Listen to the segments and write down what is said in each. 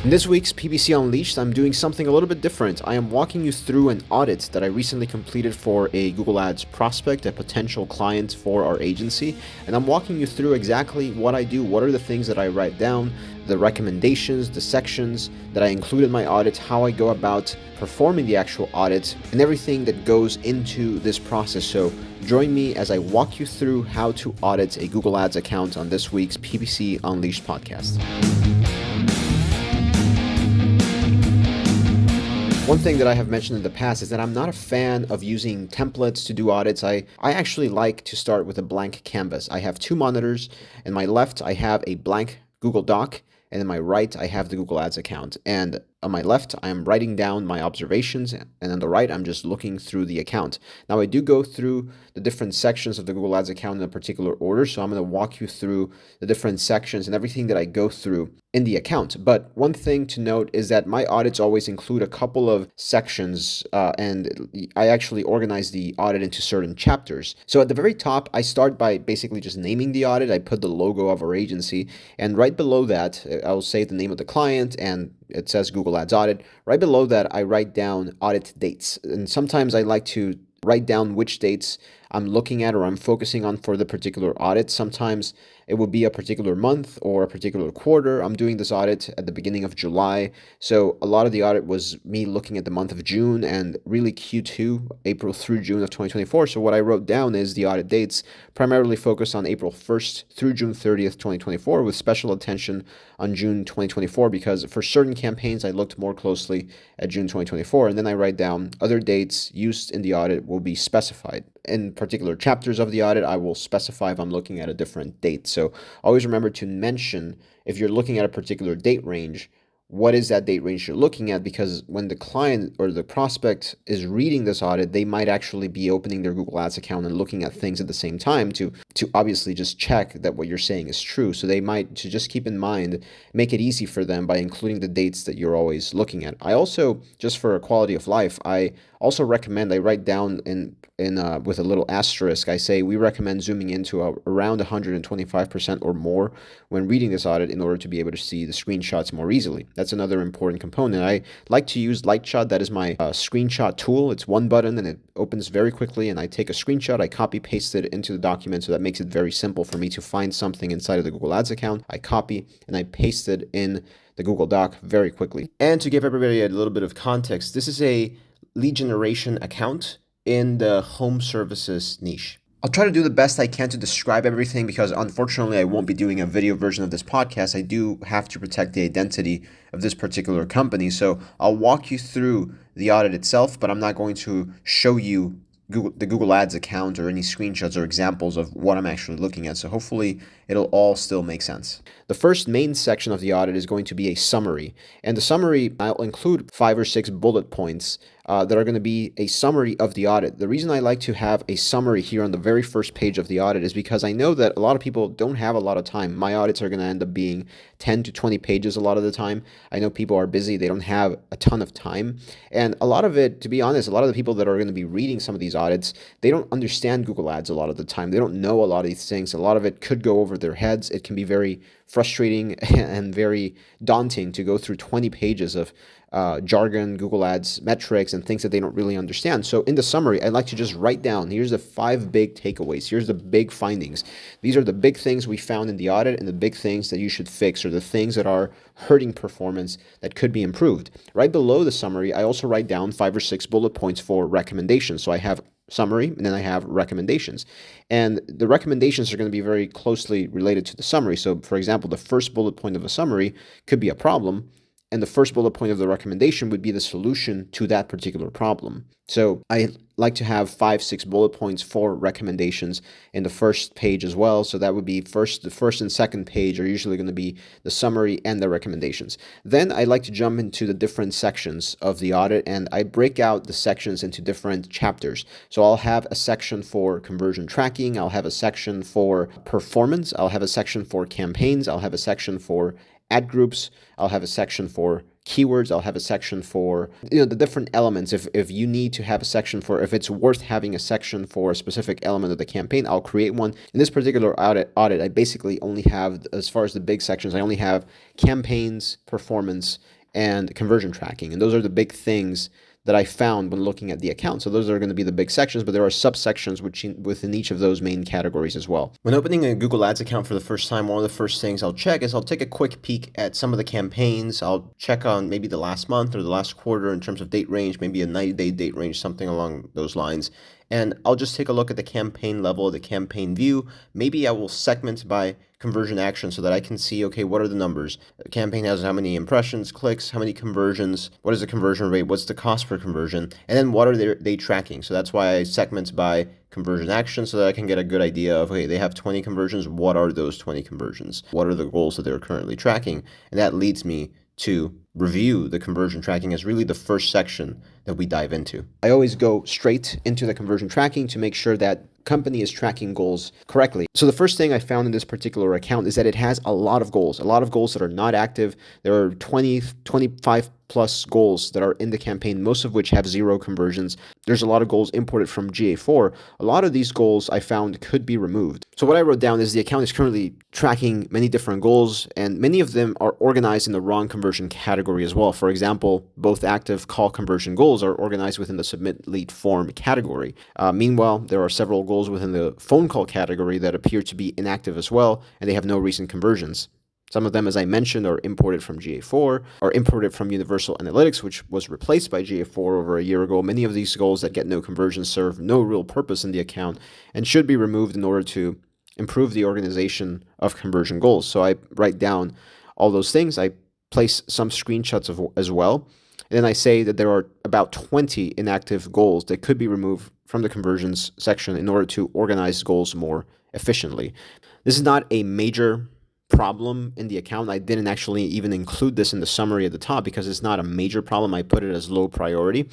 In this week's PPC Unleashed, I'm doing something a little bit different. I am walking you through an audit that I recently completed for a Google Ads prospect, a potential client for our agency, and I'm walking you through exactly what I do, what are the things that I write down, the recommendations, the sections that I include in my audit, how I go about performing the actual audit, and everything that goes into this process. So join me as I walk you through how to audit a Google Ads account on this week's PPC Unleashed podcast. One thing that I have mentioned in the past is that I'm not a fan of using templates to do audits. I actually like to start with a blank canvas. I have two monitors. In my left, I have a blank Google Doc, and in my right, I have the Google Ads account. And on my left, I am writing down my observations, and on the right, I'm just looking through the account. Now, I do go through the different sections of the Google Ads account in a particular order, so I'm going to walk you through the different sections and everything that I go through in the account. But one thing to note is that my audits always include a couple of sections, and I actually organize the audit into certain chapters. So at the very top, I start by basically just naming the audit. I put the logo of our agency, and right below that, I'll say the name of the client, and it says Google Ads Audit. Right below that, I write down audit dates. And sometimes I like to write down which dates I'm looking at or I'm focusing on for the particular audit. Sometimes it would be a particular month or a particular quarter. I'm doing this audit at the beginning of July. So a lot of the audit was me looking at the month of June and really Q2, April through June of 2024. So what I wrote down is the audit dates primarily focused on April 1st through June 30th, 2024, with special attention on June 2024, because for certain campaigns, I looked more closely at June 2024. And then I write down other dates used in the audit will be specified. In particular chapters of the audit, I will specify if I'm looking at a different date. So always remember to mention if you're looking at a particular date range, what is that date range you're looking at? Because when the client or the prospect is reading this audit, they might actually be opening their Google Ads account and looking at things at the same time to obviously just check that what you're saying is true. So they might, to just keep in mind, make it easy for them by including the dates that you're always looking at. I also, just for a quality of life, I also recommend, I write down in with a little asterisk, I say we recommend zooming into around 125% or more when reading this audit in order to be able to see the screenshots more easily. That's another important component. I like to use Lightshot. That is my screenshot tool. It's one button and it opens very quickly, and I take a screenshot, I copy paste it into the document, so that makes it very simple for me to find something inside of the Google Ads account. I copy and I paste it in the Google Doc very quickly. And to give everybody a little bit of context, this is a lead generation account in the home services niche. I'll try to do the best I can to describe everything, because unfortunately I won't be doing a video version of this podcast. I do have to protect the identity of this particular company. So I'll walk you through the audit itself, but I'm not going to show you the Google Ads account or any screenshots or examples of what I'm actually looking at. So hopefully it'll all still make sense. The first main section of the audit is going to be a summary. And the summary, I'll include 5 or 6 bullet points that are going to be a summary of the audit. The reason I like to have a summary here on the very first page of the audit is because I know that a lot of people don't have a lot of time. My audits are going to end up being 10 to 20 pages a lot of the time. I know people are busy. They don't have a ton of time. And a lot of it, to be honest, a lot of the people that are going to be reading some of these audits, they don't understand Google Ads a lot of the time. They don't know a lot of these things. A lot of it could go over their heads. It can be very frustrating and very daunting to go through 20 pages of jargon, Google Ads metrics, and things that they don't really understand. So in the summary, I'd like to just write down, here's the 5 big takeaways. Here's the big findings. These are the big things we found in the audit and the big things that you should fix, or the things that are hurting performance that could be improved. Right below the summary, I also write down 5 or 6 bullet points for recommendations. So I have summary, and then I have recommendations. And the recommendations are going to be very closely related to the summary. So for example, the first bullet point of a summary could be a problem, and the first bullet point of the recommendation would be the solution to that particular problem. So I like to have 5, 6 bullet points for recommendations in the first page as well. So that would be the first and second page are usually going to be the summary and the recommendations. Then I like to jump into the different sections of the audit, and I break out the sections into different chapters. So I'll have a section for conversion tracking. I'll have a section for performance. I'll have a section for campaigns. I'll have a section for ad groups. I'll have a section for keywords. I'll have a section for the different elements. If you need to have a section for, if it's worth having a section for a specific element of the campaign, I'll create one. In this particular audit, I basically only have, as far as the big sections, I only have campaigns, performance, and conversion tracking. And those are the big things that I found when looking at the account. So those are going to be the big sections, but there are subsections within each of those main categories as well. When opening a Google Ads account for the first time, one of the first things I'll check is I'll take a quick peek at some of the campaigns. I'll check on maybe the last month or the last quarter in terms of date range, maybe a 90-day date range, something along those lines. And I'll just take a look at the campaign level, the campaign view. Maybe I will segment by conversion action so that I can see, okay, what are the numbers? The campaign has how many impressions, clicks, how many conversions, what is the conversion rate, what's the cost per conversion, and then what are they tracking? So that's why I segment by conversion action so that I can get a good idea of, okay, they have 20 conversions. What are those 20 conversions? What are the goals that they're currently tracking? And that leads me to review the conversion tracking as really the first section that we dive into. I always go straight into the conversion tracking to make sure that company is tracking goals correctly. So the first thing I found in this particular account is that it has a lot of goals that are not active. There are 20, 25 plus goals that are in the campaign, most of which have 0 conversions. There's a lot of goals imported from GA4. A lot of these goals I found could be removed. So what I wrote down is the account is currently tracking many different goals, and many of them are organized in the wrong conversion category as well. For example, both active call conversion goals are organized within the submit lead form category. Meanwhile, there are several goals within the phone call category that appear to be inactive as well, and they have no recent conversions. Some of them, as I mentioned, are imported from GA4 or imported from Universal Analytics, which was replaced by GA4 over a year ago. Many of these goals that get no conversions serve no real purpose in the account and should be removed in order to improve the organization of conversion goals. So I write down all those things. I place some screenshots as well. And then I say that there are about 20 inactive goals that could be removed from the conversions section in order to organize goals more efficiently. This is not a major problem in the account. I didn't actually even include this in the summary at the top because it's not a major problem. I put it as low priority.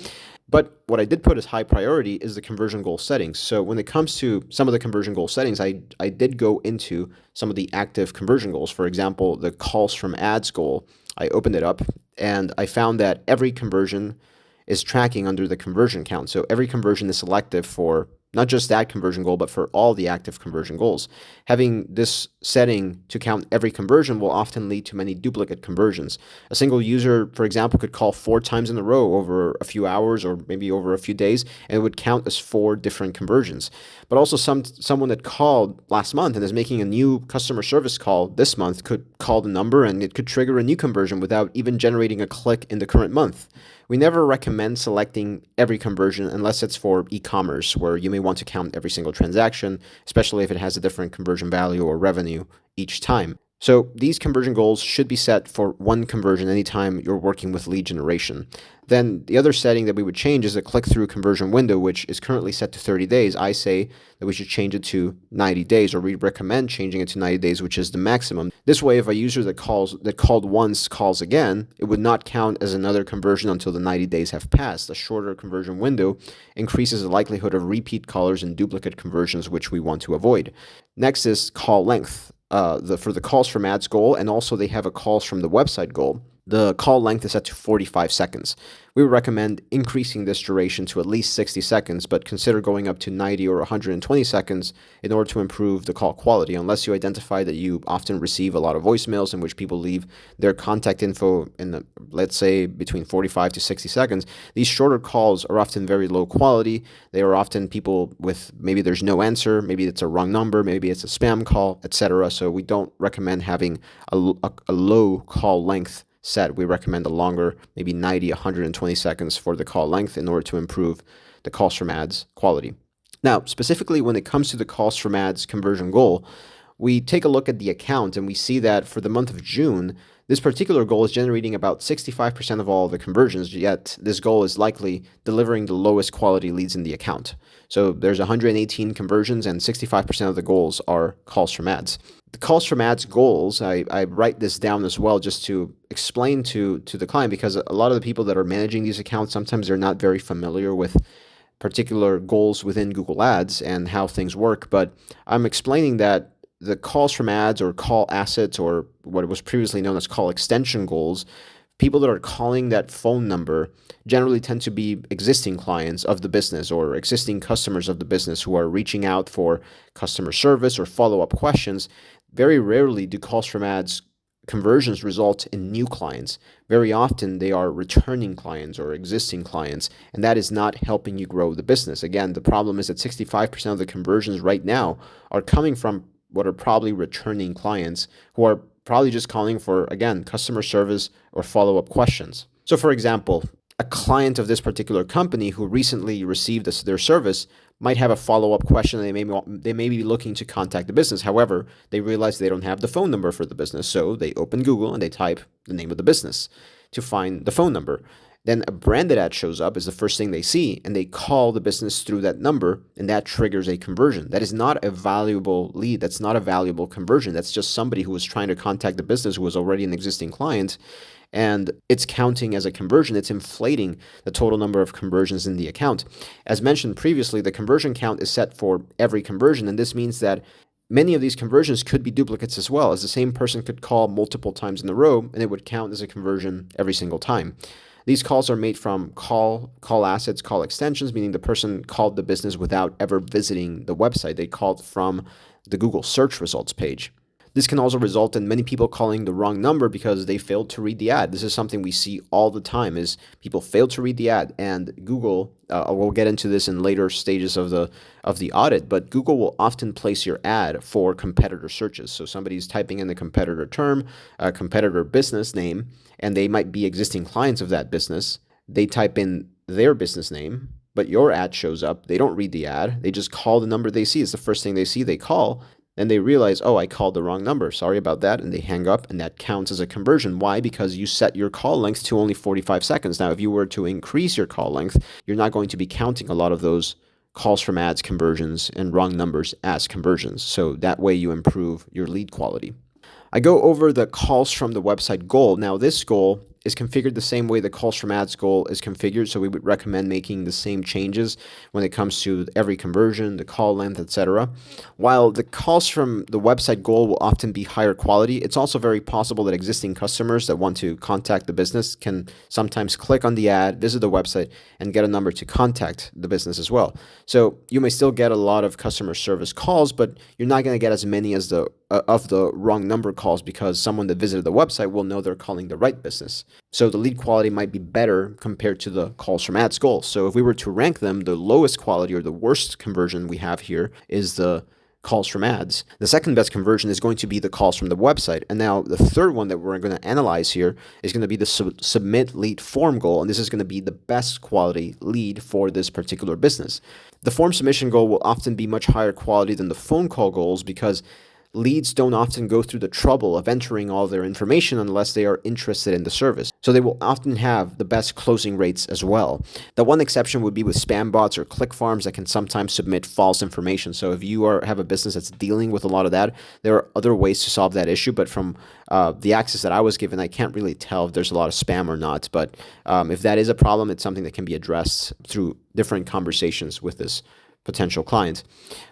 But what I did put as high priority is the conversion goal settings. So when it comes to some of the conversion goal settings, I did go into some of the active conversion goals. For example, the calls from ads goal. I opened it up and I found that every conversion is tracking under the conversion count. So every conversion is selective for not just that conversion goal, but for all the active conversion goals. Having this setting to count every conversion will often lead to many duplicate conversions. A single user, for example, could call 4 times in a row over a few hours or maybe over a few days, and it would count as 4 different conversions. But also someone that called last month and is making a new customer service call this month could call the number and it could trigger a new conversion without even generating a click in the current month. We never recommend selecting every conversion unless it's for e-commerce, where you may want to count every single transaction, especially if it has a different conversion value or revenue each time. So these conversion goals should be set for one conversion anytime you're working with lead generation. Then the other setting that we would change is the click-through conversion window, which is currently set to 30 days. I say that we should change it to 90 days, or we recommend changing it to 90 days, which is the maximum. This way, if a user that called once calls again, it would not count as another conversion until the 90 days have passed. A shorter conversion window increases the likelihood of repeat callers and duplicate conversions, which we want to avoid. Next is call length. For the calls from ads goal, and also they have a calls from the website goal. The call length is set to 45 seconds. We would recommend increasing this duration to at least 60 seconds, but consider going up to 90 or 120 seconds in order to improve the call quality, unless you identify that you often receive a lot of voicemails in which people leave their contact info in, let's say, between 45 to 60 seconds. These shorter calls are often very low quality. They are often people with, maybe there's no answer, maybe it's a wrong number, maybe it's a spam call, etc. So we don't recommend having a low call length set. We recommend a longer, maybe 90, 120 seconds for the call length in order to improve the calls from ads quality. Now, specifically when it comes to the calls from ads conversion goal, we take a look at the account and we see that for the month of June, this particular goal is generating about 65% of all the conversions, yet this goal is likely delivering the lowest quality leads in the account. So there's 118 conversions and 65% of the goals are calls from ads. The calls from ads goals, I write this down as well just to explain to the client, because a lot of the people that are managing these accounts, sometimes they're not very familiar with particular goals within Google Ads and how things work. But I'm explaining that the calls from ads or call assets, or what was previously known as call extension goals, people that are calling that phone number generally tend to be existing clients of the business or existing customers of the business who are reaching out for customer service or follow-up questions. Very rarely do calls from ads conversions result in new clients. Very often they are returning clients or existing clients, and that is not helping you grow the business. Again, the problem is that 65% of the conversions right now are coming from what are probably returning clients who are probably just calling for, again, customer service or follow-up questions. So for example, a client of this particular company who recently received their service might have a follow-up question. They may be looking to contact the business. However, they realize they don't have the phone number for the business, so they open Google and they type the name of the business to find the phone number. Then a branded ad shows up as the first thing they see, and they call the business through that number, and that triggers a conversion. That is not a valuable lead. That's not a valuable conversion. That's just somebody who was trying to contact the business who was already an existing client, and it's counting as a conversion. It's inflating the total number of conversions in the account. As mentioned previously, the conversion count is set for every conversion, and this means that many of these conversions could be duplicates as well, as the same person could call multiple times in a row, and it would count as a conversion every single time. These calls are made from call assets, call extensions, meaning the person called the business without ever visiting the website. They called from the Google search results page. This can also result in many people calling the wrong number because they failed to read the ad. This is something we see all the time, is people fail to read the ad, and Google, we'll get into this in later stages of the audit, but Google will often place your ad for competitor searches. So somebody's typing in the competitor term, a competitor business name, and they might be existing clients of that business. They type in their business name, but your ad shows up. They don't read the ad. They just call the number they see. It's the first thing they see. They call. And they realize, oh, I called the wrong number. Sorry about that. And they hang up, and that counts as a conversion. Why? Because you set your call length to only 45 seconds. Now, if you were to increase your call length, you're not going to be counting a lot of those calls from ads conversions and wrong numbers as conversions. So that way you improve your lead quality. I go over the calls from the website goal. Now, this goal is configured the same way the calls from ads goal is configured, so we would recommend making the same changes when it comes to every conversion, the call length, etc. While the calls from the website goal will often be higher quality, it's also very possible that existing customers that want to contact the business can sometimes click on the ad, visit the website, and get a number to contact the business as well. So you may still get a lot of customer service calls, but you're not going to get as many as of the wrong number calls, because someone that visited the website will know they're calling the right business. So the lead quality might be better compared to the calls from ads goals. So if we were to rank them, the lowest quality or the worst conversion we have here is the calls from ads. The second best conversion is going to be the calls from the website. And now the third one that we're going to analyze here is going to be the submit lead form goal. And this is going to be the best quality lead for this particular business. The form submission goal will often be much higher quality than the phone call goals, because leads don't often go through the trouble of entering all their information unless they are interested in the service. So they will often have the best closing rates as well. The one exception would be with spam bots or click farms that can sometimes submit false information. So if you have a business that's dealing with a lot of that, there are other ways to solve that issue. But from the access that I was given, I can't really tell if there's a lot of spam or not. But if that is a problem, it's something that can be addressed through different conversations with this potential client.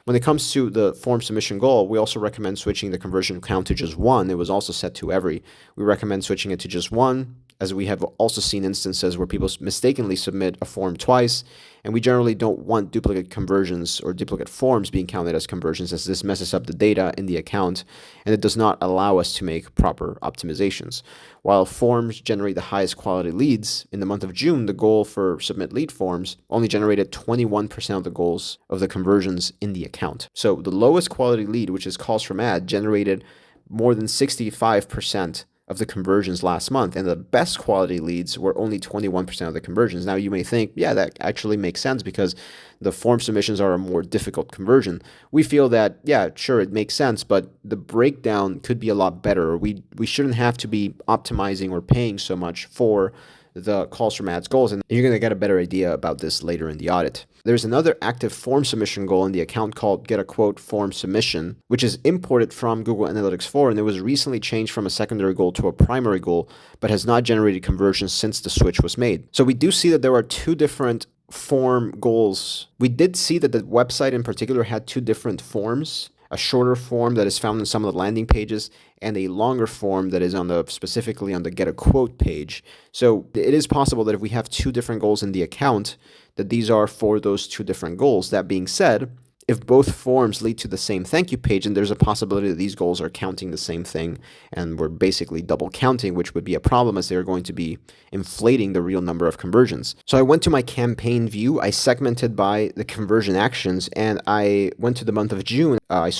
When it comes to the form submission goal, we also recommend switching the conversion count to just one. It was also set to every. We recommend switching it to just one, as we have also seen instances where people mistakenly submit a form twice, and we generally don't want duplicate conversions or duplicate forms being counted as conversions, as this messes up the data in the account, and it does not allow us to make proper optimizations. While forms generate the highest quality leads, in the month of June, the goal for submit lead forms only generated 21% of the goals of the conversions in the account. So the lowest quality lead, which is calls from ad, generated more than 65% of the conversions last month, and the best quality leads were only 21% of the conversions. Now you may think, yeah, that actually makes sense because the form submissions are a more difficult conversion. We feel that, yeah, sure, it makes sense, but the breakdown could be a lot better. We shouldn't have to be optimizing or paying so much for the calls from ads goals, and you're going to get a better idea about this later in the audit. There's another active form submission goal in the account called Get a Quote Form Submission, which is imported from Google Analytics 4, and it was recently changed from a secondary goal to a primary goal, but has not generated conversions since the switch was made. So we do see that there are two different form goals. We did see that the website in particular had two different forms a shorter form that is found in some of the landing pages, and a longer form that is specifically on the get a quote page. So it is possible that if we have two different goals in the account, that these are for those two different goals. That being said, if both forms lead to the same thank you page, and there's a possibility that these goals are counting the same thing, and we're basically double counting, which would be a problem as they're going to be inflating the real number of conversions. So I went to my campaign view, I segmented by the conversion actions, and I went to the month of June. I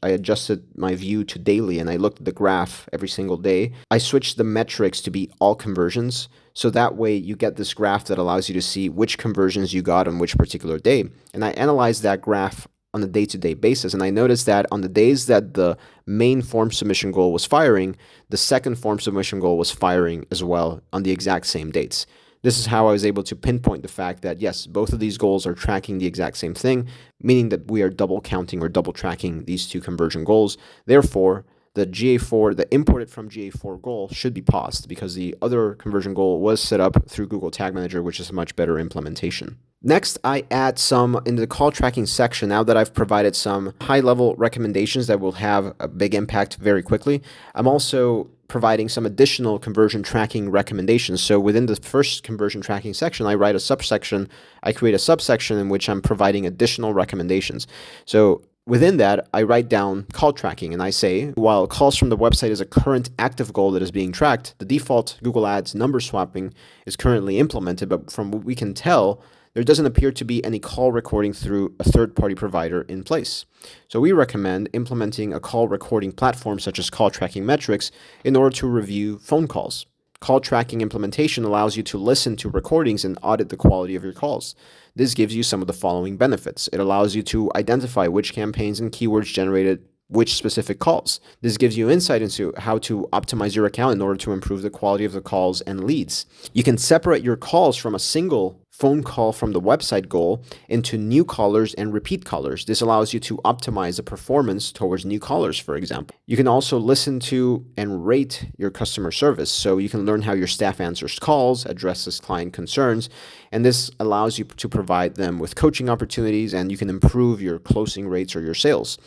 adjusted my view to daily, and I looked at the graph every single day. I switched the metrics to be all conversions. So that way you get this graph that allows you to see which conversions you got on which particular day. And I analyzed that graph on a day-to-day basis. And I noticed that on the days that the main form submission goal was firing, the second form submission goal was firing as well on the exact same dates. This is how I was able to pinpoint the fact that, yes, both of these goals are tracking the exact same thing, meaning that we are double counting or double tracking these two conversion goals. Therefore, the GA4, the imported from GA4 goal should be paused because the other conversion goal was set up through Google Tag Manager, which is a much better implementation. Next, I add some in the call tracking section. Now that I've provided some high-level recommendations that will have a big impact very quickly, I'm also providing some additional conversion tracking recommendations. So within the first conversion tracking section, I create a subsection in which I'm providing additional recommendations. So within that, I write down call tracking, and I say, while calls from the website is a current active goal that is being tracked, the default Google Ads number swapping is currently implemented, but from what we can tell, there doesn't appear to be any call recording through a third-party provider in place. So we recommend implementing a call recording platform such as Call Tracking Metrics in order to review phone calls. Call tracking implementation allows you to listen to recordings and audit the quality of your calls. This gives you some of the following benefits. It allows you to identify which campaigns and keywords generated which specific calls. This gives you insight into how to optimize your account in order to improve the quality of the calls and leads. You can separate your calls from a single phone call from the website goal into new callers and repeat callers. This allows you to optimize the performance towards new callers, for example. You can also listen to and rate your customer service. So you can learn how your staff answers calls, addresses client concerns, and this allows you to provide them with coaching opportunities, and you can improve your closing rates or your sales.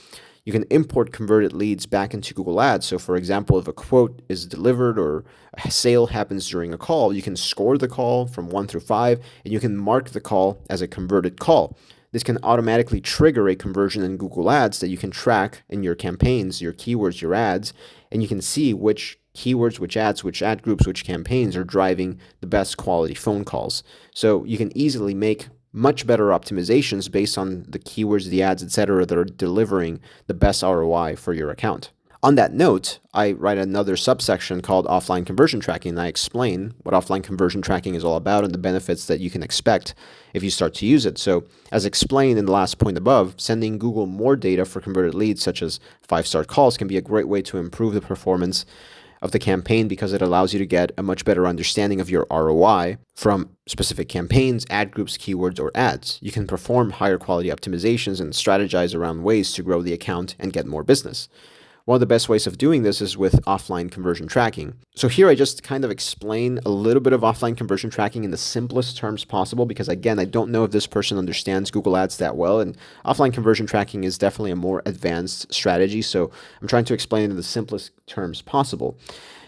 You can import converted leads back into Google Ads. So for example, if a quote is delivered or a sale happens during a call, you can score the call from 1 through 5, and you can mark the call as a converted call. This can automatically trigger a conversion in Google Ads that you can track in your campaigns, your keywords, your ads, and you can see which keywords, which ads, which ad groups, which campaigns are driving the best quality phone calls. So you can easily make much better optimizations based on the keywords, the ads, etc., that are delivering the best ROI for your account. On that note, I write another subsection called offline conversion tracking, and I explain what offline conversion tracking is all about and the benefits that you can expect if you start to use it. So as explained in the last point above, sending Google more data for converted leads, such as 5-star calls, can be a great way to improve the performance of the campaign because it allows you to get a much better understanding of your ROI from specific campaigns, ad groups, keywords, or ads. You can perform higher quality optimizations and strategize around ways to grow the account and get more business. One of the best ways of doing this is with offline conversion tracking. So here I just kind of explain a little bit of offline conversion tracking in the simplest terms possible because, again, I don't know if this person understands Google Ads that well, and offline conversion tracking is definitely a more advanced strategy, so I'm trying to explain it in the simplest terms possible.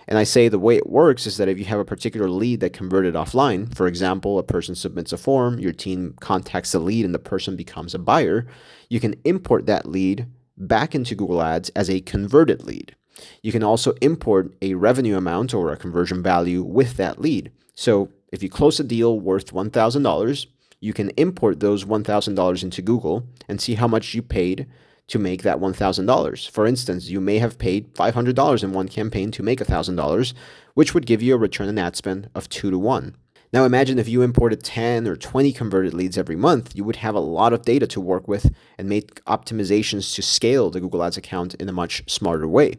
And I say the way it works is that if you have a particular lead that converted offline, for example, a person submits a form, your team contacts the lead, and the person becomes a buyer, you can import that lead back into Google Ads as a converted lead. You can also import a revenue amount or a conversion value with that lead. So if you close a deal worth $1,000, you can import those $1,000 into Google and see how much you paid to make that $1,000. For instance, you may have paid $500 in one campaign to make $1,000, which would give you a return on ad spend of 2 to 1. Now imagine if you imported 10 or 20 converted leads every month, you would have a lot of data to work with and make optimizations to scale the Google Ads account in a much smarter way.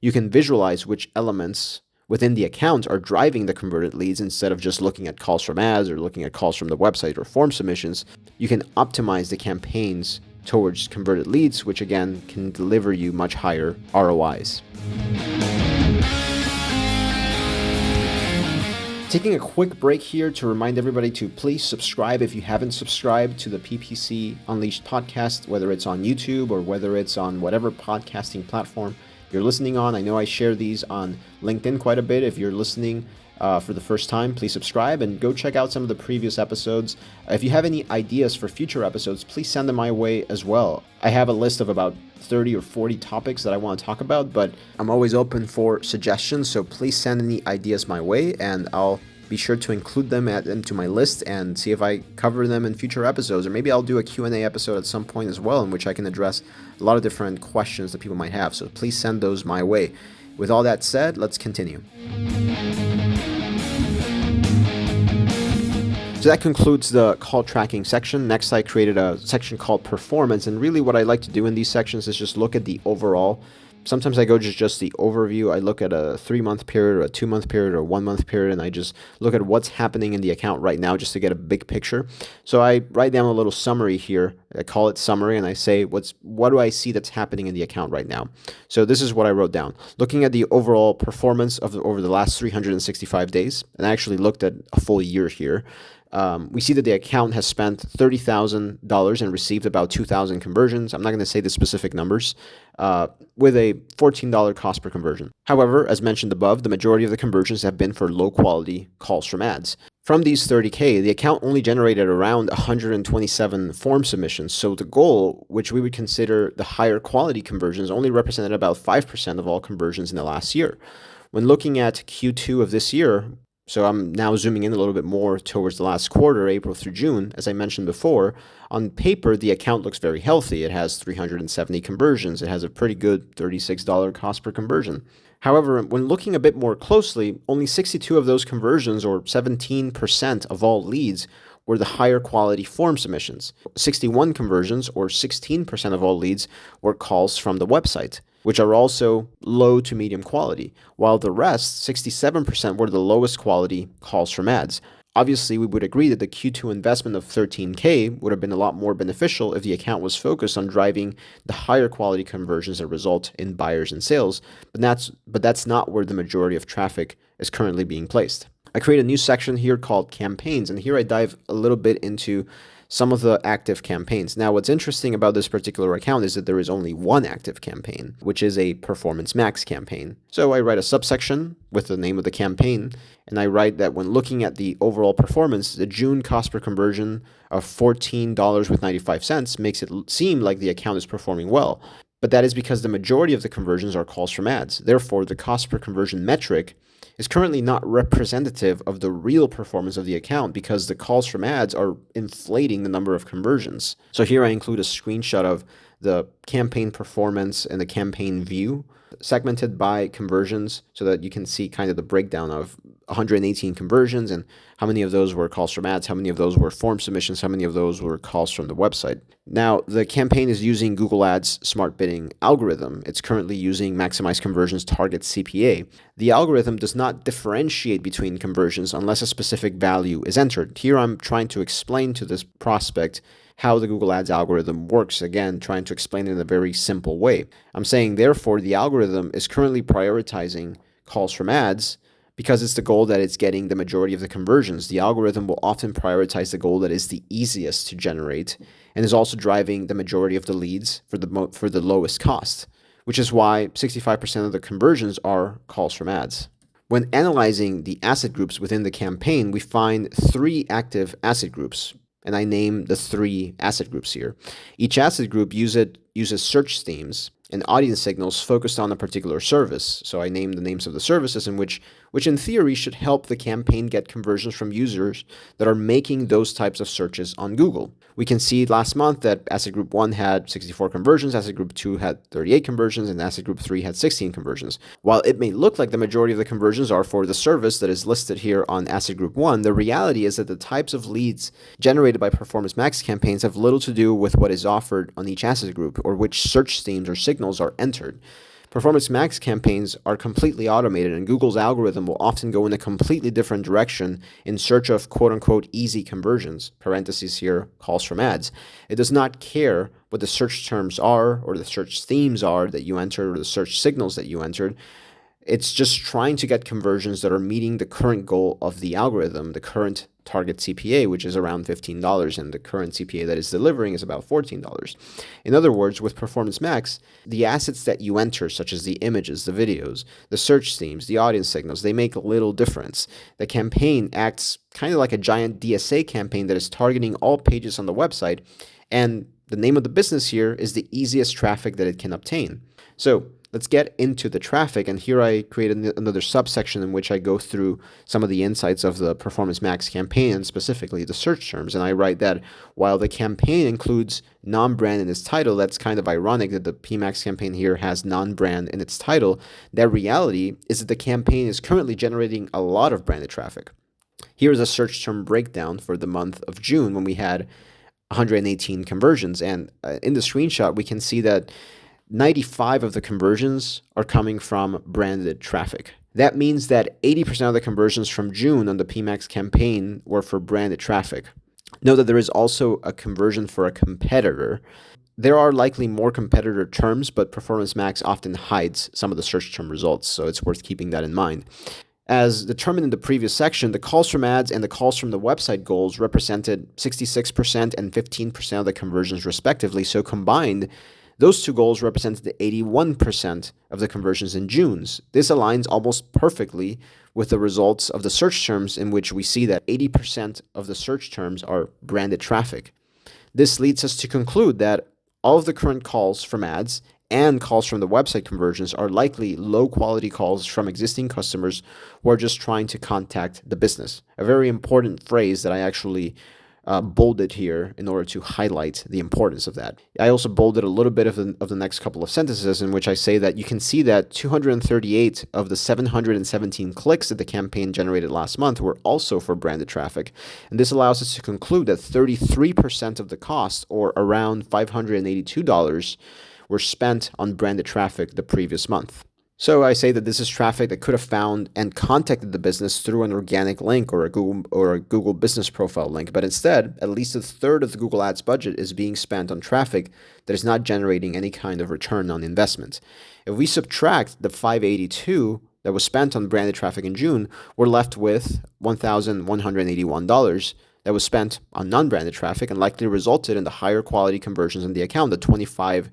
You can visualize which elements within the account are driving the converted leads instead of just looking at calls from ads or looking at calls from the website or form submissions. You can optimize the campaigns towards converted leads, which again can deliver you much higher ROIs. To Taking a quick break here to remind everybody to please subscribe if you haven't subscribed to the PPC Unleashed podcast, whether it's on YouTube or whether it's on whatever podcasting platform you're listening on. I know I share these on LinkedIn quite a bit. If you're listening for the first time, please subscribe and go check out some of the previous episodes. If you have any ideas for future episodes, please send them my way as well. I have a list of about 30 or 40 topics that I want to talk about, but I'm always open for suggestions, so please send any ideas my way and I'll be sure to include them into my list and see if I cover them in future episodes, or maybe I'll do a Q&A episode at some point as well in which I can address a lot of different questions that people might have, so please send those my way. With all that said, let's continue. So that concludes the call tracking section. Next, I created a section called performance. And really what I like to do in these sections is just look at the overall. Sometimes I go just the overview. I look at a 3-month period or a 2-month period or a 1-month period, and I just look at what's happening in the account right now just to get a big picture. So I write down a little summary here. I call it summary, and I say, what do I see that's happening in the account right now? So this is what I wrote down. Looking at the overall performance over the last 365 days, and I actually looked at a full year here. We see that the account has spent $30,000 and received about 2,000 conversions. I'm not going to say the specific numbers, with a $14 cost per conversion. However, as mentioned above, the majority of the conversions have been for low-quality calls from ads. From these 30K, the account only generated around 127 form submissions, so the goal, which we would consider the higher quality conversions, only represented about 5% of all conversions in the last year. When looking at Q2 of this year, so I'm now zooming in a little bit more towards the last quarter, April through June. As I mentioned before, on paper, the account looks very healthy. It has 370 conversions. It has a pretty good $36 cost per conversion. However, when looking a bit more closely, only 62 of those conversions, or 17% of all leads, were the higher quality form submissions. 61 conversions, or 16% of all leads, were calls from the website, which are also low to medium quality, while the rest, 67%, were the lowest quality calls from ads. Obviously, we would agree that the Q2 investment of $13K would have been a lot more beneficial if the account was focused on driving the higher quality conversions that result in buyers and sales, but that's not where the majority of traffic is currently being placed. I create a new section here called campaigns, and here I dive a little bit into some of the active campaigns. Now, what's interesting about this particular account is that there is only one active campaign, which is a Performance Max campaign. So I write a subsection with the name of the campaign, and I write that when looking at the overall performance, the June cost per conversion of $14.95 makes it seem like the account is performing well. But that is because the majority of the conversions are calls from ads. Therefore, the cost per conversion metric is currently not representative of the real performance of the account because the calls from ads are inflating the number of conversions. So here I include a screenshot of the campaign performance and the campaign view segmented by conversions so that you can see kind of the breakdown of 118 conversions and how many of those were calls from ads, how many of those were form submissions, how many of those were calls from the website. Now, the campaign is using Google Ads smart bidding algorithm. It's currently using Maximize Conversions Target CPA. The algorithm does not differentiate between conversions unless a specific value is entered. Here I'm trying to explain to this prospect how the Google Ads algorithm works, again, trying to explain it in a very simple way. I'm saying, therefore, the algorithm is currently prioritizing calls from ads because it's the goal that it's getting the majority of the conversions. The algorithm will often prioritize the goal that is the easiest to generate and is also driving the majority of the leads for the lowest cost, which is why 65% of the conversions are calls from ads. When analyzing the asset groups within the campaign, we find 3 active asset groups, and I name the 3 asset groups here. Each asset group uses search themes and audience signals focused on a particular service. So I name the names of the services in which in theory should help the campaign get conversions from users that are making those types of searches on Google. We can see last month that asset group 1 had 64 conversions, asset group 2 had 38 conversions, and asset group 3 had 16 conversions. While it may look like the majority of the conversions are for the service that is listed here on asset group 1, the reality is that the types of leads generated by Performance Max campaigns have little to do with what is offered on each asset group or which search themes or signals are entered. Performance Max campaigns are completely automated, and Google's algorithm will often go in a completely different direction in search of quote-unquote easy conversions, parentheses here, calls from ads. It does not care what the search terms are or the search themes are that you entered or the search signals that you entered. It's just trying to get conversions that are meeting the current goal of the algorithm, the current target CPA, which is around $15, and the current CPA that is delivering is about $14. In other words, with Performance Max, the assets that you enter, such as the images, the videos, the search themes, the audience signals, they make little difference. The campaign acts kind of like a giant DSA campaign that is targeting all pages on the website, and the name of the business here is the easiest traffic that it can obtain. So let's get into the traffic. And here I created another subsection in which I go through some of the insights of the Performance Max campaign, and specifically the search terms. And I write that while the campaign includes non-brand in its title, that's kind of ironic that the PMax campaign here has non-brand in its title. That reality is that the campaign is currently generating a lot of branded traffic. Here's a search term breakdown for the month of June when we had 118 conversions. And in the screenshot, we can see that 95 of the conversions are coming from branded traffic. That means that 80% of the conversions from June on the PMax campaign were for branded traffic. Note that there is also a conversion for a competitor. There are likely more competitor terms, but Performance Max often hides some of the search term results, so it's worth keeping that in mind. As determined in the previous section, the calls from ads and the calls from the website goals represented 66% and 15% of the conversions respectively, so combined, those two goals represented 81% of the conversions in June's. This aligns almost perfectly with the results of the search terms, in which we see that 80% of the search terms are branded traffic. This leads us to conclude that all of the current calls from ads and calls from the website conversions are likely low-quality calls from existing customers who are just trying to contact the business. A very important phrase that I actually bolded here in order to highlight the importance of that. I also bolded a little bit of the next couple of sentences, in which I say that you can see that 238 of the 717 clicks that the campaign generated last month were also for branded traffic. And this allows us to conclude that 33% of the cost, or around $582, were spent on branded traffic the previous month. So I say that this is traffic that could have found and contacted the business through an organic link or a Google business profile link, but instead, at least a third of the Google Ads budget is being spent on traffic that is not generating any kind of return on investment. If we subtract the $582 that was spent on branded traffic in June, we're left with $1,181 that was spent on non-branded traffic and likely resulted in the higher quality conversions in the account, the 25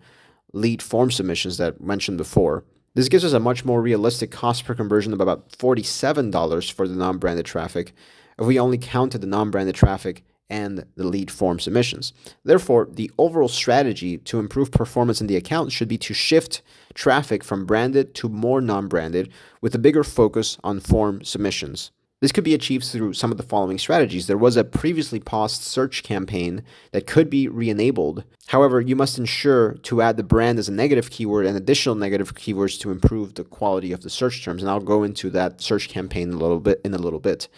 lead form submissions that I mentioned before. This gives us a much more realistic cost per conversion of about $47 for the non-branded traffic if we only counted the non-branded traffic and the lead form submissions. Therefore, the overall strategy to improve performance in the account should be to shift traffic from branded to more non-branded with a bigger focus on form submissions. This could be achieved through some of the following strategies. There was a previously paused search campaign that could be re-enabled. However, you must ensure to add the brand as a negative keyword and additional negative keywords to improve the quality of the search terms. And I'll go into that search campaign in a little bit.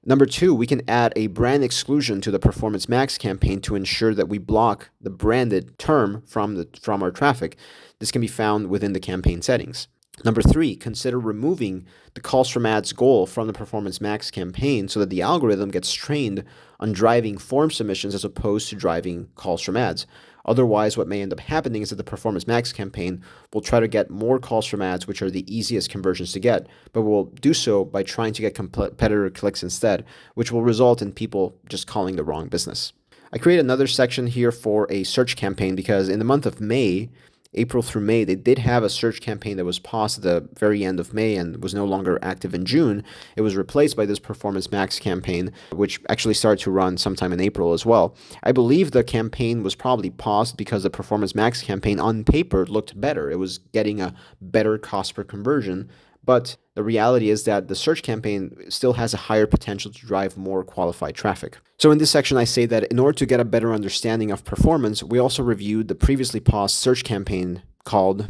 Number 2, we can add a brand exclusion to the Performance Max campaign to ensure that we block the branded term from our traffic. This can be found within the campaign settings. Number 3, consider removing the calls from ads goal from the Performance Max campaign so that the algorithm gets trained on driving form submissions as opposed to driving calls from ads. Otherwise, what may end up happening is that the Performance Max campaign will try to get more calls from ads, which are the easiest conversions to get, but will do so by trying to get competitor clicks instead, which will result in people just calling the wrong business. I created another section here for a search campaign because in the month of May, April through May, they did have a search campaign that was paused at the very end of May and was no longer active in June. It was replaced by this Performance Max campaign, which actually started to run sometime in April as well. I believe the campaign was probably paused because the Performance Max campaign on paper looked better. It was getting a better cost per conversion, but the reality is that the search campaign still has a higher potential to drive more qualified traffic. So in this section, I say that in order to get a better understanding of performance, we also reviewed the previously paused search campaign called,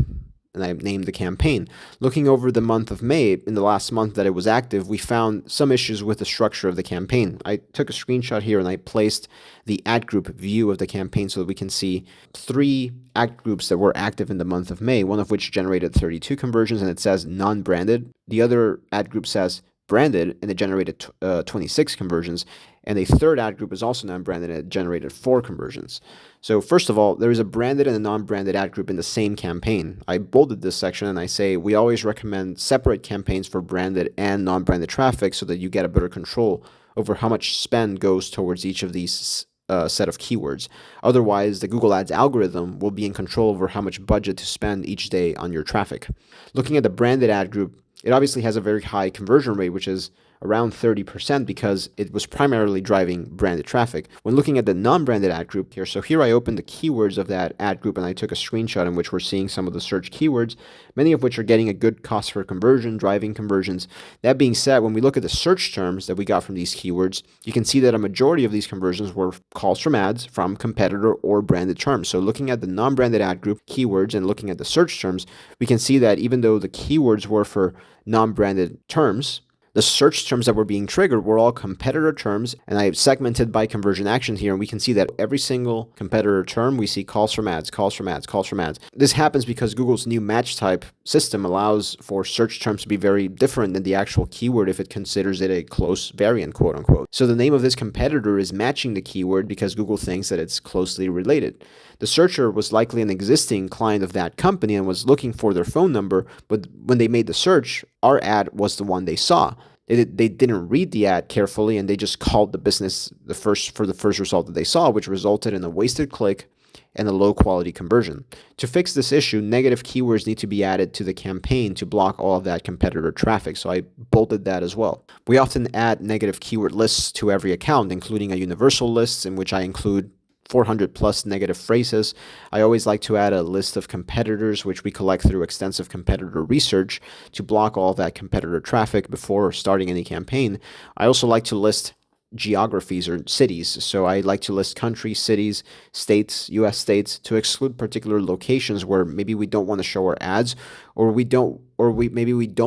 and I named the campaign. Looking over the month of May, in the last month that it was active, we found some issues with the structure of the campaign. I took a screenshot here and I placed the ad group view of the campaign so that we can see 3 ad groups that were active in the month of May, one of which generated 32 conversions and it says non-branded. The other ad group says branded and it generated 26 conversions. And a third ad group is also non-branded and it generated 4 conversions. So first of all, there is a branded and a non-branded ad group in the same campaign. I bolded this section and I say we always recommend separate campaigns for branded and non-branded traffic so that you get a better control over how much spend goes towards each of these set of keywords. Otherwise, the Google Ads algorithm will be in control over how much budget to spend each day on your traffic. Looking at the branded ad group, it obviously has a very high conversion rate, which is around 30% because it was primarily driving branded traffic. When looking at the non-branded ad group here, so here I opened the keywords of that ad group and I took a screenshot in which we're seeing some of the search keywords, many of which are getting a good cost per conversion, driving conversions. That being said, when we look at the search terms that we got from these keywords, you can see that a majority of these conversions were calls from ads from competitor or branded terms. So looking at the non-branded ad group keywords and looking at the search terms, we can see that even though the keywords were for non-branded terms, the search terms that were being triggered were all competitor terms, and I segmented by conversion action here, and we can see that every single competitor term, we see calls from ads, calls from ads, calls from ads. This happens because Google's new match type system allows for search terms to be very different than the actual keyword if it considers it a close variant, quote unquote. So the name of this competitor is matching the keyword because Google thinks that it's closely related. The searcher was likely an existing client of that company and was looking for their phone number, but when they made the search, our ad was the one they saw. They didn't read the ad carefully and they just called the business the first result that they saw, which resulted in a wasted click and a low quality conversion. To fix this issue, negative keywords need to be added to the campaign to block all of that competitor traffic. So I bolted that as well. We often add negative keyword lists to every account, including a universal list in which I include 400 plus negative phrases. I always like to add a list of competitors, which we collect through extensive competitor research to block all that competitor traffic before starting any campaign. I also like to list geographies or cities. So I like to list countries, cities, states, US states to exclude particular locations where maybe we don't want to show our ads or we don't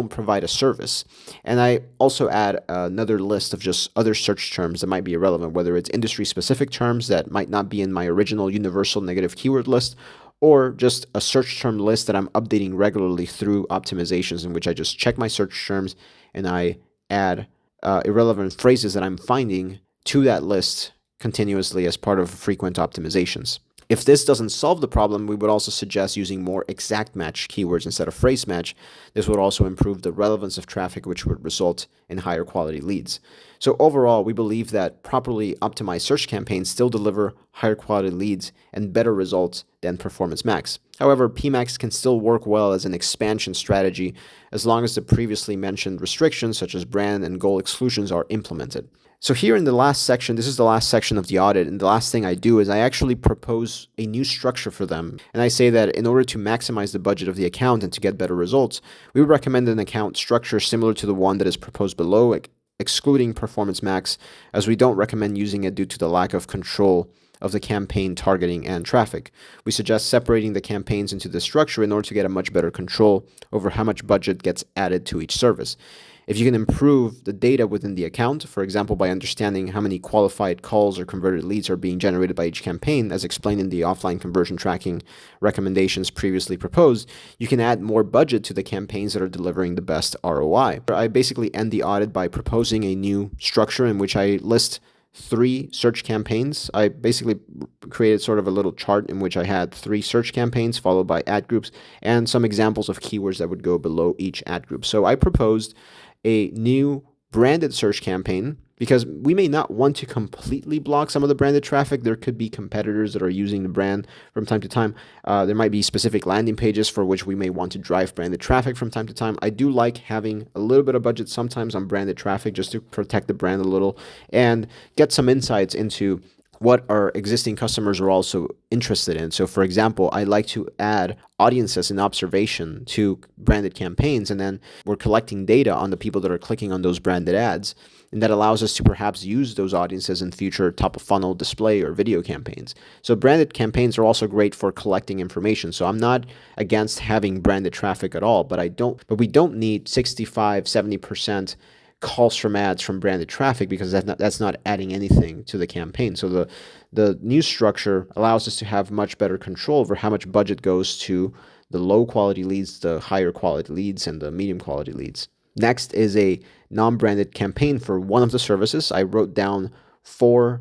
provide a service. And I also add another list of just other search terms that might be irrelevant, whether it's industry specific terms that might not be in my original universal negative keyword list, or just a search term list that I'm updating regularly through optimizations in which I just check my search terms and I add irrelevant phrases that I'm finding to that list continuously as part of frequent optimizations. If this doesn't solve the problem, we would also suggest using more exact match keywords instead of phrase match. This would also improve the relevance of traffic, which would result in higher quality leads. So overall, we believe that properly optimized search campaigns still deliver higher quality leads and better results than Performance Max. However, PMax can still work well as an expansion strategy as long as the previously mentioned restrictions such as brand and goal exclusions are implemented. So here in the last section, this is the last section of the audit, and the last thing I do is I actually propose a new structure for them. And I say that in order to maximize the budget of the account and to get better results, we would recommend an account structure similar to the one that is proposed below, excluding Performance Max, as we don't recommend using it due to the lack of control of the campaign targeting and traffic. We suggest separating the campaigns into this structure in order to get a much better control over how much budget gets added to each service. If you can improve the data within the account, for example, by understanding how many qualified calls or converted leads are being generated by each campaign, as explained in the offline conversion tracking recommendations previously proposed, you can add more budget to the campaigns that are delivering the best ROI. I basically end the audit by proposing a new structure in which I list 3 search campaigns. I basically created sort of a little chart in which I had 3 search campaigns followed by ad groups and some examples of keywords that would go below each ad group. So I proposed a new branded search campaign because we may not want to completely block some of the branded traffic. There could be competitors that are using the brand from time to time. There might be specific landing pages for which we may want to drive branded traffic from time to time. I do like having a little bit of budget sometimes on branded traffic just to protect the brand a little and get some insights into what our existing customers are also interested in. So for example, I like to add audiences and observation to branded campaigns, and then we're collecting data on the people that are clicking on those branded ads. And that allows us to perhaps use those audiences in future top of funnel display or video campaigns. So branded campaigns are also great for collecting information. So I'm not against having branded traffic at all, but we don't need 65, 70% calls from ads from branded traffic because that's not adding anything to the campaign. So the new structure allows us to have much better control over how much budget goes to the low quality leads, the higher quality leads, and the medium quality leads. Next is a non-branded campaign for one of the services. I wrote down 4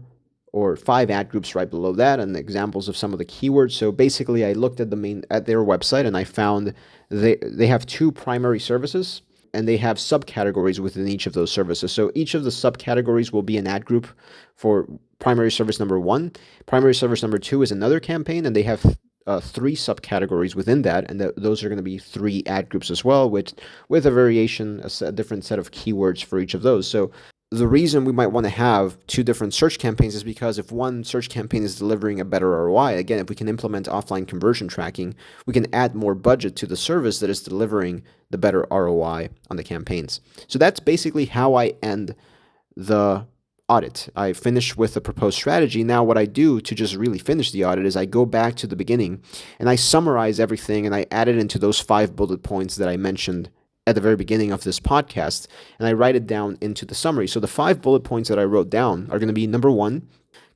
or 5 ad groups right below that and examples of some of the keywords. So basically I looked at their website and I found they have 2 primary services and they have subcategories within each of those services. So each of the subcategories will be an ad group for primary service number 1. Primary service number 2 is another campaign, and they have 3 subcategories within that, and those are going to be 3 ad groups as well, with a variation, a different set of keywords for each of those. So the reason we might want to have 2 different search campaigns is because if one search campaign is delivering a better ROI, again, if we can implement offline conversion tracking, we can add more budget to the service that is delivering the better ROI on the campaigns. So that's basically how I end the audit. I finish with the proposed strategy. Now what I do to just really finish the audit is I go back to the beginning and I summarize everything and I add it into those 5 bullet points that I mentioned at the very beginning of this podcast, and I write it down into the summary. So the 5 bullet points that I wrote down are going to be: number 1,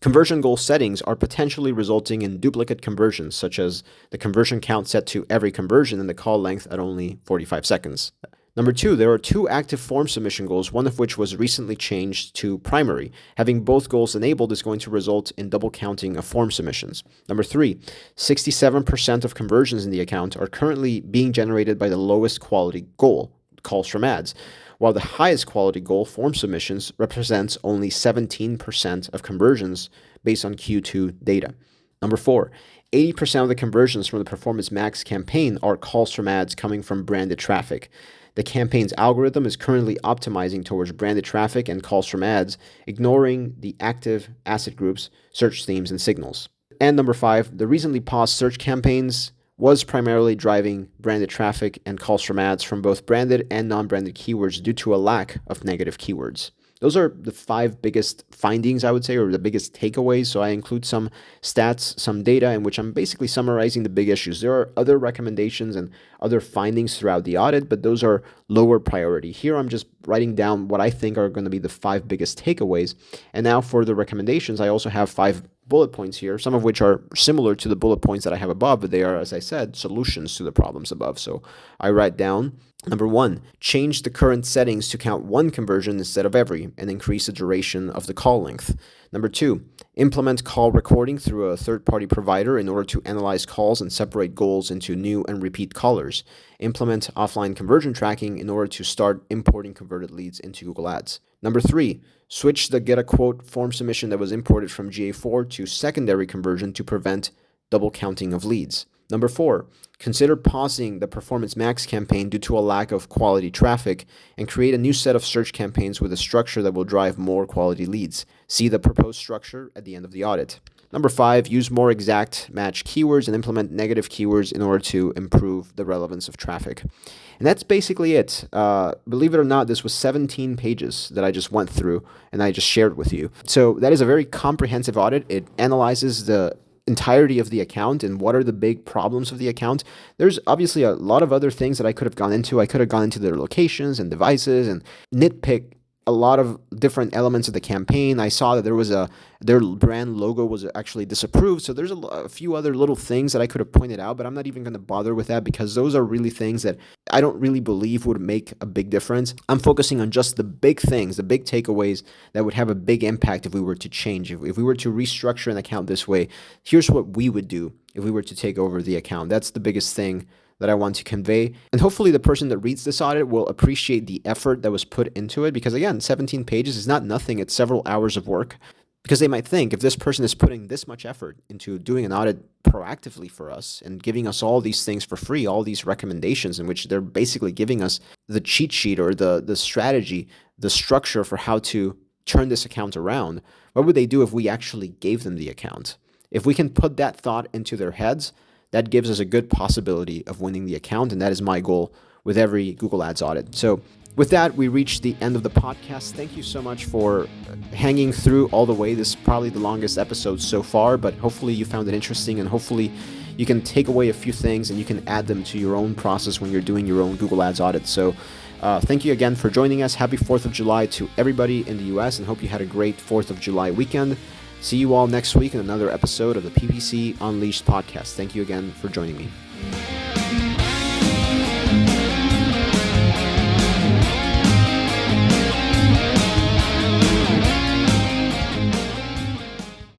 conversion goal settings are potentially resulting in duplicate conversions, such as the conversion count set to every conversion and the call length at only 45 seconds. Number 2, there are 2 active form submission goals, one of which was recently changed to primary. Having both goals enabled is going to result in double counting of form submissions. Number 3, 67% of conversions in the account are currently being generated by the lowest quality goal, calls from ads, while the highest quality goal, form submissions, represents only 17% of conversions based on Q2 data. Number 4, 80% of the conversions from the Performance Max campaign are calls from ads coming from branded traffic. The campaign's algorithm is currently optimizing towards branded traffic and calls from ads, ignoring the active asset groups, search themes, and signals. And number 5, the recently paused search campaigns was primarily driving branded traffic and calls from ads from both branded and non-branded keywords due to a lack of negative keywords. Those are the 5 biggest findings, I would say, or the biggest takeaways. So I include some stats, some data in which I'm basically summarizing the big issues. There are other recommendations and other findings throughout the audit, but those are lower priority. Here I'm just writing down what I think are going to be the 5 biggest takeaways. And now for the recommendations, I also have 5 bullet points here, some of which are similar to the bullet points that I have above, but they are, as I said, solutions to the problems above. So I write down: number 1, change the current settings to count 1 conversion instead of every and increase the duration of the call length. Number 2, implement call recording through a third-party provider in order to analyze calls and separate goals into new and repeat callers. Implement offline conversion tracking in order to start importing converted leads into Google Ads. Number 3, switch the get a quote form submission that was imported from GA4 to secondary conversion to prevent double counting of leads. Number 4, consider pausing the Performance Max campaign due to a lack of quality traffic and create a new set of search campaigns with a structure that will drive more quality leads. See the proposed structure at the end of the audit. Number 5, use more exact match keywords and implement negative keywords in order to improve the relevance of traffic. And that's basically it. Believe it or not, this was 17 pages that I just went through and I just shared with you. So that is a very comprehensive audit. It analyzes the entirety of the account and what are the big problems of the account. There's obviously a lot of other things that I could have gone into. I could have gone into their locations and devices and nitpick a lot of different elements of the campaign. I saw that their brand logo was actually disapproved. So there's a few other little things that I could have pointed out, but I'm not even going to bother with that because those are really things that I don't really believe would make a big difference. I'm focusing on just the big things, the big takeaways that would have a big impact if we were to change. If we were to restructure an account this way, here's what we would do if we were to take over the account. That's the biggest thing that I want to convey. And hopefully the person that reads this audit will appreciate the effort that was put into it, because again, 17 pages is not nothing. It's several hours of work, because they might think, if this person is putting this much effort into doing an audit proactively for us and giving us all these things for free, all these recommendations in which they're basically giving us the cheat sheet or the strategy, the structure for how to turn this account around, what would they do if we actually gave them the account? If we can put that thought into their heads, that gives us a good possibility of winning the account, and that is my goal with every Google Ads audit. So with that, we reached the end of the podcast. Thank you so much for hanging through all the way. This is probably the longest episode so far, but hopefully you found it interesting, and hopefully you can take away a few things and you can add them to your own process when you're doing your own Google Ads audit. So thank you again for joining us. Happy 4th of July to everybody in the US, and hope you had a great 4th of July weekend. See you all next week in another episode of the PPC Unleashed podcast. Thank you again for joining me.